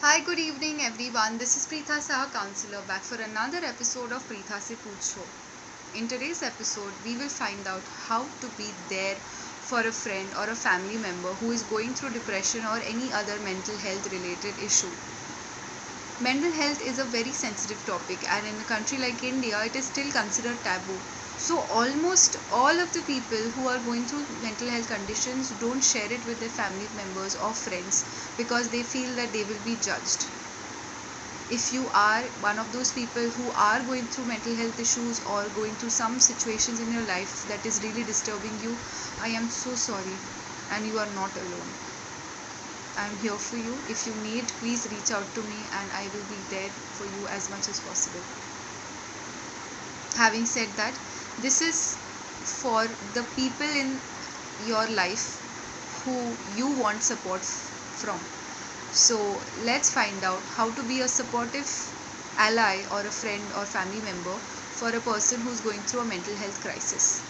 Hi, good evening everyone. This is Preetha Saha, counselor, back for another episode of Preetha Se Poocho. In today's episode, we will find out how to be there for a friend or a family member who is going through depression or any other mental health related issue. Mental health is a very sensitive topic, and in a country like India, it is still considered taboo. So, almost all of the people who are going through mental health conditions don't share it with their family members or friends because they feel that they will be judged. If you are one of those people who are going through mental health issues or going through some situations in your life that is really disturbing you, I am so sorry, and you are not alone. I am here for you. If you need, please reach out to me and I will be there for you as much as possible. Having said that, this is for the people in your life who you want support from. So let's find out how to be a supportive ally or a friend or family member for a person who's going through a mental health crisis.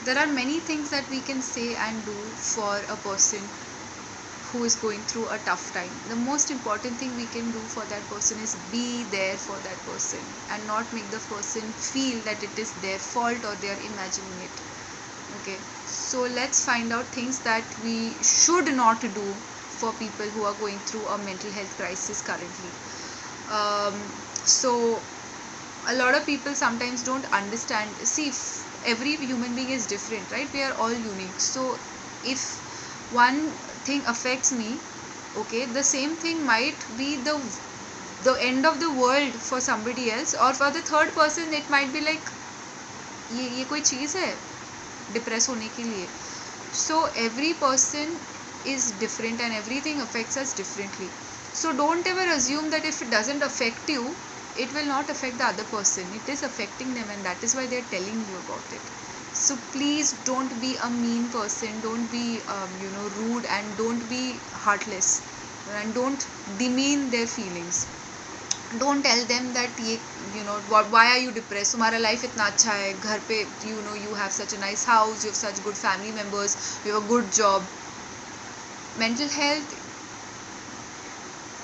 There are many things that we can say and do for a person who is going through a tough time. The most important thing we can do for that person is be there for that person and not make the person feel that it is their fault or they are imagining it. Okay, so let's find out things that we should not do for people who are going through a mental health crisis currently. So a lot of people sometimes don't understand. See, every human being is different, right? We are all unique. So if one thing affects me, okay, the same thing might be the end of the world for somebody else, or for the third person it might be like ये कोई चीज़ है depress होने के लिए. So every person is different and everything affects us differently. So don't ever assume that if it doesn't affect you, it will not affect the other person. It is affecting them, and that is why they are telling you about it. So please don't be a mean person, don't be rude, and don't be heartless, and don't demean their feelings. Don't tell them that ये why are you depressed, तुम्हारा life इतना अच्छा है, घर पे you have such a nice house, you have such good family members, you have a good job. Mental health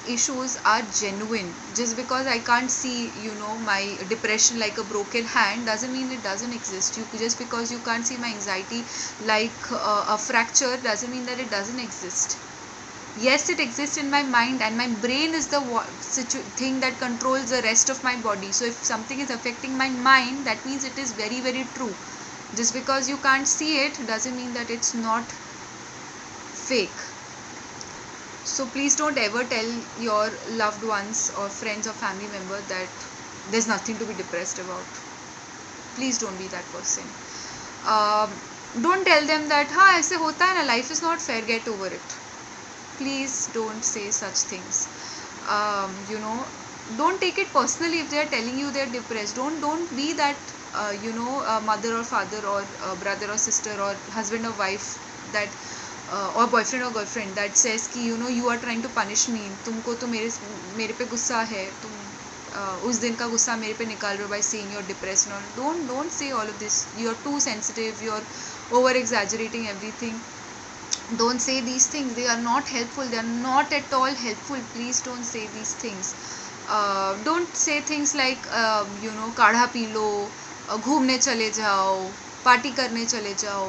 issues are genuine. Just because I can't see my depression like a broken hand doesn't mean it doesn't exist. Just because you can't see my anxiety like a fracture doesn't mean that it doesn't exist. Yes, it exists in my mind, and my brain is the thing that controls the rest of my body. So if something is affecting my mind, that means it is very, very true. Just because you can't see it doesn't mean that it's not fake. So please don't ever tell your loved ones or friends or family member that there's nothing to be depressed about. Please don't be that person. Don't tell them that हाँ ऐसे होता है ना, life is not fair, get over it. Please don't say such things. Don't take it personally if they are telling you they're depressed. Don't be that mother or father or brother or sister or husband or wife that or boyfriend or girlfriend that says कि you are trying to punish me, तुमको तो मेरे पे गुस्सा है, तुम उस दिन का गुस्सा मेरे पे निकाल रहे हो by saying you're depressed. Don't say all of this. You're too sensitive, you're over exaggerating everything. Don't say these things. They are not helpful. They are not at all helpful. Please don't say these things. Don't say things like काढ़ा P low, घूमने चले जाओ, party करने चले जाओ,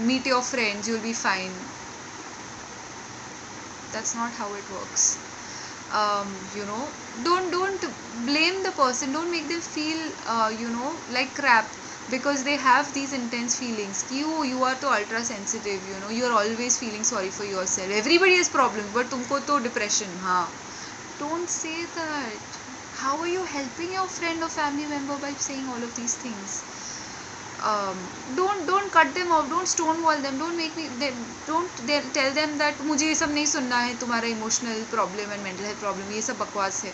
meet your friends, you'll be fine. That's not how it works. Don't blame the person. Don't make them feel like crap because they have these intense feelings. You are so ultra sensitive. You are always feeling sorry for yourself. Everybody has problems, but तुमको तो depression. हाँ. Don't say that. How are you helping your friend or family member by saying all of these things? Don't cut them off. Don't stonewall them. Don't tell them that मुझे ये सब नहीं सुनना है, तुम्हारा emotional problem and mental health problem ये सब बकवास है.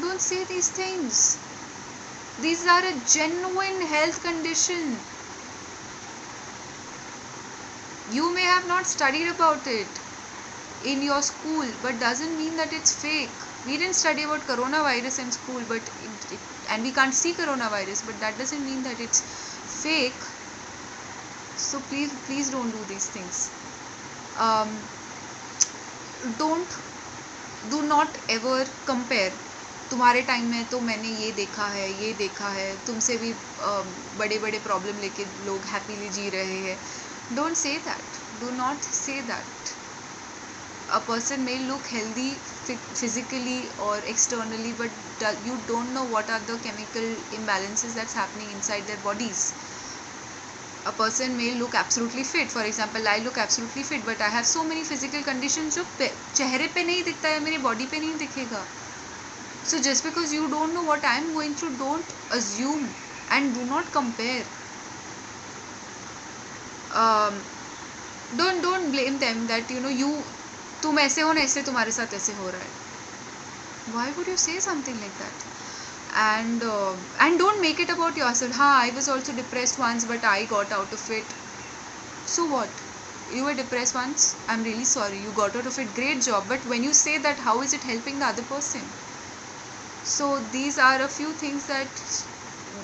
Don't say these things. These are a genuine health condition. You may have not studied about it in your school, but doesn't mean that it's fake. We didn't study about coronavirus in school, and we can't see coronavirus, but that doesn't mean that it's fake. So please don't do these things. Don't do not ever compare, तुम्हारे time में तो मैंने ये देखा है, ये देखा है, तुमसे भी बड़े बड़े प्रॉब्लम लेके लोग हैप्पीली जी रहे हैं. Don't say that, do not say that. A person may look healthy physically or externally, but you don't know what are the chemical imbalances that's happening inside their bodies. A person may look absolutely fit. For example, I look absolutely fit, but I have so many physical conditions जो चेहरे पे नहीं दिखता है, मेरी body पे नहीं दिखेगा. So just because you don't know what I am going through, don't assume and do not compare. Don't blame them that तुम ऐसे हो ना, इसलिए तुम्हारे साथ ऐसे हो रहा है. Why would you say something like that? And don't make it about yourself. I was also depressed once, but I got out of it. So what? You were depressed once? I'm really sorry. You got out of it. Great job. But when you say that, how is it helping the other person? So these are a few things that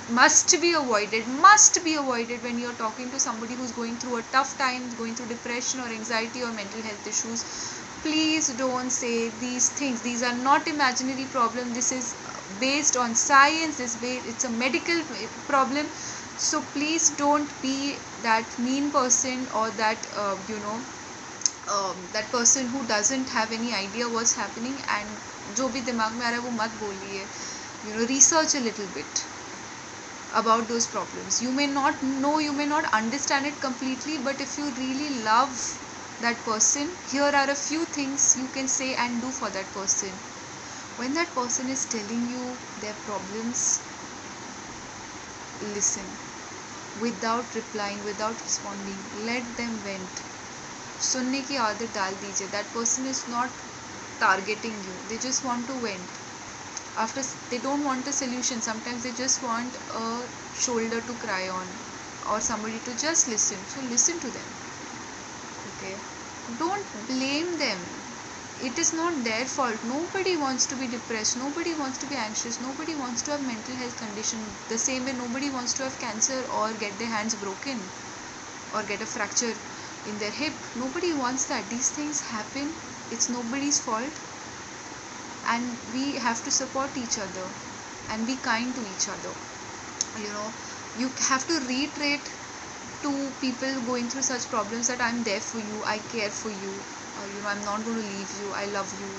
must be avoided when you're talking to somebody who's going through a tough time, going through depression or anxiety or mental health issues. Please don't say these things. These are not imaginary problem. This is based on science. It's a medical problem. So please don't be that mean person or that that person who doesn't have any idea what's happening, and जो भी दिमाग में आ रहा है वो मत बोलिए. Research a little bit about those problems. You may not know, you may not understand it completely, but if you really love that person, here are a few things you can say and do for that person. When that person is telling you their problems, listen without replying, without responding. Let them vent. सुनने की आदत डाल दीजिए. That person is not targeting you. They just want to vent. After they don't want a solution. Sometimes they just want a shoulder to cry on or somebody to just listen. So listen to them. Okay, don't blame them. It is not their fault. Nobody wants to be depressed, nobody wants to be anxious, nobody wants to have mental health condition. The same way nobody wants to have cancer or get their hands broken or get a fracture in their hip. Nobody wants that. These things happen. It's nobody's fault, and we have to support each other and be kind to each other. You have to reiterate to people going through such problems that I'm there for you, I care for you, I'm not going to leave you, I love you.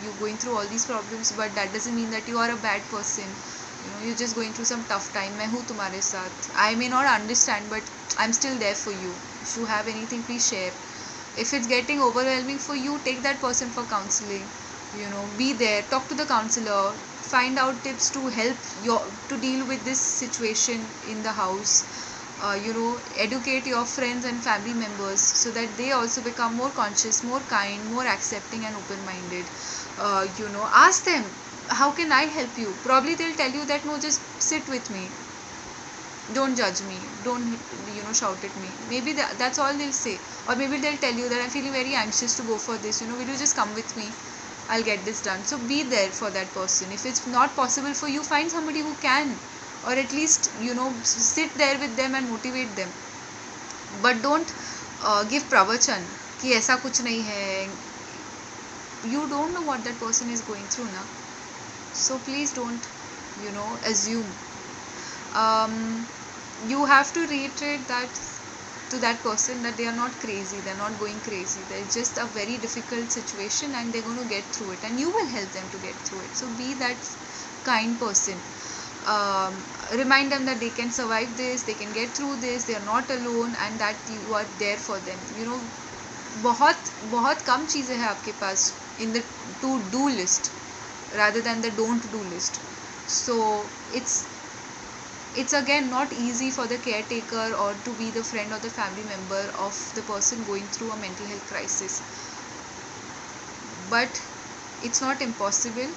You're going through all these problems, but that doesn't mean that you are a bad person. You're just going through some tough time. मैं हूँ तुम्हारे साथ. I may not understand, but I'm still there for you. If you have anything, please share. If it's getting overwhelming for you, take that person for counseling. Be there, talk to the counselor, find out tips to help you to deal with this situation in the house. Educate your friends and family members so that they also become more conscious, more kind, more accepting and open-minded. Ask them, how can I help you? Probably they'll tell you that, no, just sit with me, don't judge me, don't shout at me. Maybe that's all they'll say. Or maybe they'll tell you that I'm feeling very anxious to go for this, will you just come with me, I'll get this done. So be there for that person. If it's not possible for you, find somebody who can, or at least sit there with them and motivate them. But don't give pravachan कि ऐसा कुछ नहीं है. You don't know what that person is going through ना. So please don't assume. You have to reiterate that to that person that they are not crazy, they're not going crazy, they're just a very difficult situation and they're going to get through it, and you will help them to get through it. So be that kind person. Remind them that they can survive this, they can get through this, they are not alone, and that you are there for them. बहुत कम चीज़ें हैं आपके पास in the to do list rather than the don't do list. So it's again not easy for the caretaker or to be the friend or the family member of the person going through a mental health crisis, but it's not impossible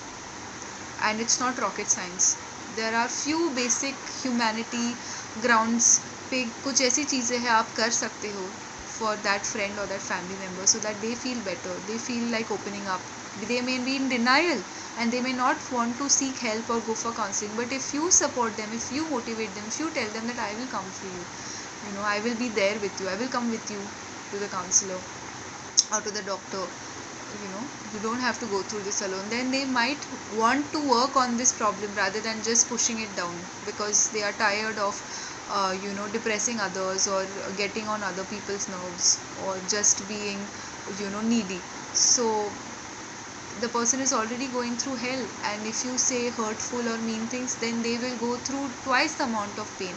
and it's not rocket science. There are few basic humanity grounds पे कुछ ऐसी चीज़ें हैं आप कर सकते हो for that friend or that family member so that they feel better, they feel like opening up. They may be in denial and they may not want to seek help or go for counseling, but if you support them, if you motivate them, if you tell them that I will come for you, I will be there with you, I will come with you to the counselor or to the doctor, you don't have to go through this alone, then they might want to work on this problem rather than just pushing it down, because they are tired of depressing others, or getting on other people's nerves, or just being needy. So the person is already going through hell, and if you say hurtful or mean things, then they will go through twice the amount of pain.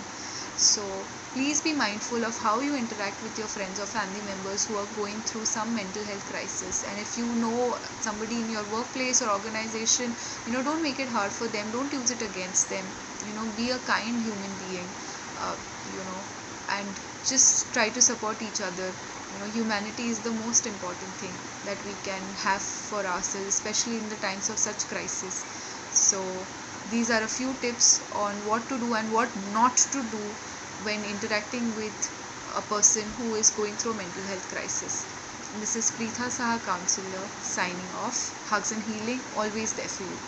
So please be mindful of how you interact with your friends or family members who are going through some mental health crisis. And if you know somebody in your workplace or organization, don't make it hard for them, don't use it against them. Be a kind human being, uh, you know and just try to support each other. Humanity is the most important thing that we can have for ourselves, especially in the times of such crisis. So these are a few tips on what to do and what not to do when interacting with a person who is going through a mental health crisis. This is Preetha Saha, counselor, signing off. Hugs and healing, always there for you.